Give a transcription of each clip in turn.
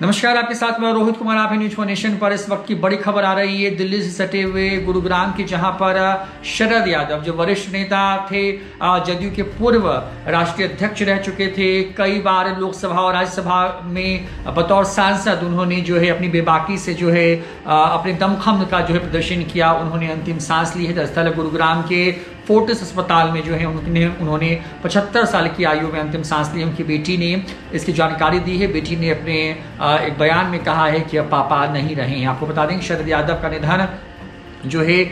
नमस्कार, आपके साथ मैं रोहित कुमार। आप न्यूज फॉर नेशन पर इस वक्त की बड़ी खबर आ रही है दिल्ली से सटे हुए गुरुग्राम की, जहां पर शरद यादव जो वरिष्ठ नेता थे, जदयू के पूर्व राष्ट्रीय अध्यक्ष रह चुके थे, कई बार लोकसभा और राज्यसभा में बतौर सांसद उन्होंने जो है अपनी बेबाकी से जो है अपने दमखम का जो है प्रदर्शन किया। उन्होंने अंतिम सांस ली है। दरअसल गुरुग्राम के फोर्टिस अस्पताल में जो है उन्होंने 75 साल की आयु में अंतिम सांस ली। उनकी बेटी ने इसकी जानकारी दी है। बेटी ने अपने एक बयान में कहा है कि अब पापा नहीं रहे हैं। आपको बता दें कि शरद यादव का निधन जो है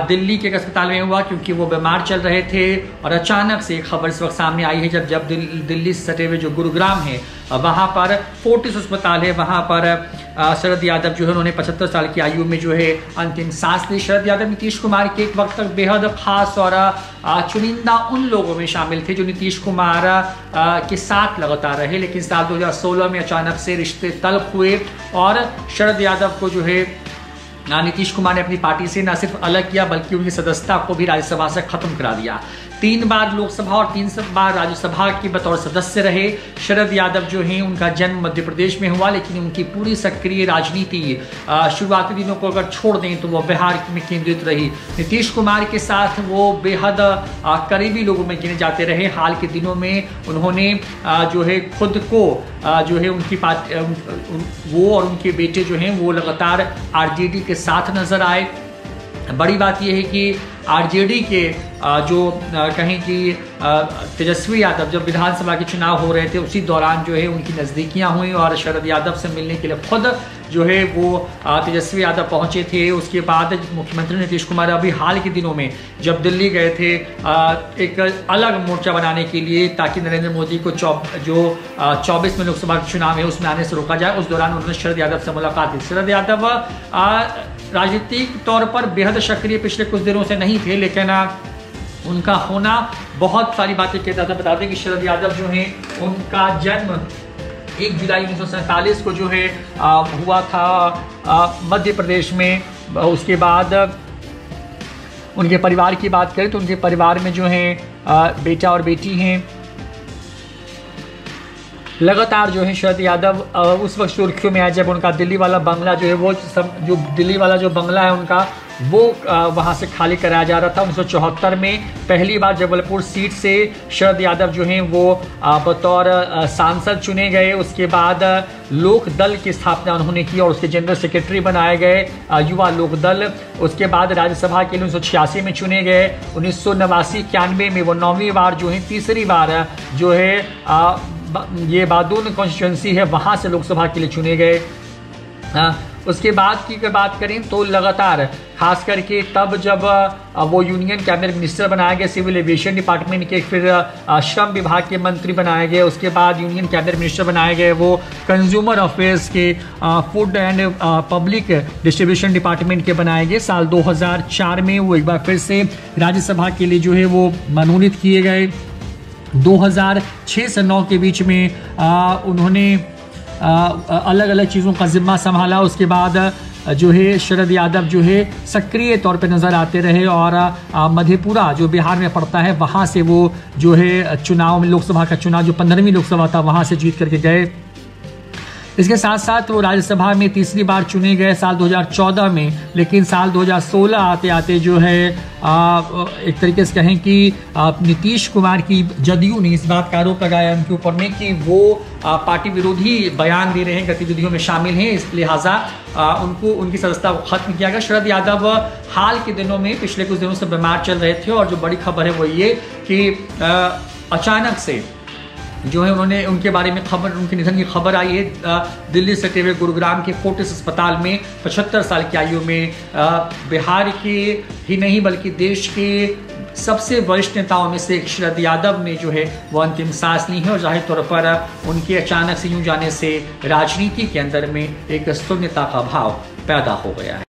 दिल्ली के एक अस्पताल में हुआ, क्योंकि वो बीमार चल रहे थे और अचानक से एक खबर इस वक्त सामने आई है जब दिल्ली से सटे हुए जो गुरुग्राम है वहां पर फोर्टिस अस्पताल है, वहां पर शरद यादव जो है उन्होंने 75 साल की आयु में जो है अंतिम सांस ली। शरद यादव नीतीश कुमार के एक वक्त तक बेहद खास और चुनिंदा उन लोगों में शामिल थे जो नीतीश कुमार के साथ लगातार रहे, लेकिन साल 2016 में अचानक से रिश्ते तल्ख हुए और शरद यादव को जो है नीतीश कुमार ने अपनी पार्टी से न सिर्फ अलग किया बल्कि उनकी सदस्यता को भी राज्यसभा से खत्म करा दिया। 3 बार लोकसभा और 3 बार राज्यसभा के बतौर सदस्य रहे। शरद यादव जो हैं उनका जन्म मध्य प्रदेश में हुआ, लेकिन उनकी पूरी सक्रिय राजनीति शुरुआती दिनों को अगर छोड़ दें तो वो बिहार में केंद्रित रही। नीतीश कुमार के साथ वो बेहद करीबी लोगों में गिने जाते रहे। हाल के दिनों में उन्होंने जो है खुद को जो है उनकी वो और उनके बेटे जो हैं वो लगातार आरजेडी के साथ नजर आए। बड़ी बात यह है कि आरजेडी के जो कहें कि तेजस्वी यादव जब विधानसभा के चुनाव हो रहे थे उसी दौरान जो है उनकी नज़दीकियां हुई और शरद यादव से मिलने के लिए खुद जो है वो तेजस्वी यादव पहुंचे थे। उसके बाद मुख्यमंत्री नीतीश कुमार अभी हाल के दिनों में जब दिल्ली गए थे एक अलग मोर्चा बनाने के लिए ताकि नरेंद्र मोदी को जो 24 में लोकसभा के चुनाव है उसमें आने से रोका जाए, उस दौरान उन्होंने शरद यादव से मुलाकात की। शरद यादव राजनीतिक तौर पर बेहद सक्रिय पिछले कुछ दिनों से नहीं थे, लेकिन उनका होना बहुत सारी बातें कहता था। बता दें कि शरद यादव जो हैं उनका जन्म 1 जुलाई 1947 को जो है हुआ था मध्य प्रदेश में। उसके बाद उनके परिवार की बात करें तो उनके परिवार में जो है बेटा और बेटी हैं। लगातार जो है शरद यादव उस वक्त सुर्खियों में आया जब उनका दिल्ली वाला बंगला जो है वो जो दिल्ली वाला जो बंगला है उनका वो वहाँ से खाली कराया जा रहा था। 1974 में पहली बार जबलपुर सीट से शरद यादव जो हैं वो बतौर सांसद चुने गए। उसके बाद लोक दल की स्थापना उन्होंने की और उसके जनरल सेक्रेटरी बनाए गए युवा लोक दल। उसके बाद राज्यसभा के लिए 1986 में चुने गए। 1989-91 में वो 9वीं बार जो है तीसरी बार जो है ये बादून कॉन्स्टिट्यूंसी है वहाँ से लोकसभा के लिए चुने गए। उसके बाद की अगर बात करें तो लगातार खास करके तब जब वो यूनियन कैबिनेट मिनिस्टर बनाए गए, सिविल एविएशन डिपार्टमेंट के, फिर श्रम विभाग के मंत्री बनाए गए। उसके बाद यूनियन कैबिनेट मिनिस्टर बनाए गए वो कंज्यूमर अफेयर्स के, food and public distribution department के बनाए गए। साल 2004 में वो एक बार फिर से राज्यसभा के लिए जो है वो मनोनीत किए गए। 2006 से 9 के बीच में उन्होंने अलग अलग चीज़ों का जिम्मा संभाला। उसके बाद जो है शरद यादव जो है सक्रिय तौर पे नज़र आते रहे और मधेपुरा जो बिहार में पड़ता है वहाँ से वो जो है चुनाव में लोकसभा का चुनाव जो 15वीं लोकसभा था वहाँ से जीत करके गए। इसके साथ साथ वो राज्यसभा में तीसरी बार चुने गए साल 2014 में, लेकिन साल 2016 आते आते जो है एक तरीके से कहें कि नीतीश कुमार की जदयू ने इस बात का आरोप लगाया उनके ऊपर में कि वो पार्टी विरोधी बयान दे रहे हैं, गतिविधियों में शामिल हैं, इस लिहाजा उनकी सदस्यता को खत्म किया गया। शरद यादव हाल के दिनों में पिछले कुछ दिनों से बीमार चल रहे थे और जो बड़ी खबर है वो ये कि अचानक से जो है उन्होंने उनके बारे में उनके निधन की खबर आई है। दिल्ली से सटे हुए गुरुग्राम के फोर्टिस अस्पताल में 75 साल की आयु में बिहार के ही नहीं बल्कि देश के सबसे वरिष्ठ नेताओं में से एक शरद यादव ने जो है वो अंतिम सांस ली है और जाहिर तौर पर उनके अचानक से यूं जाने से राजनीति के अंदर में एक शून्यता का भाव पैदा हो गया है।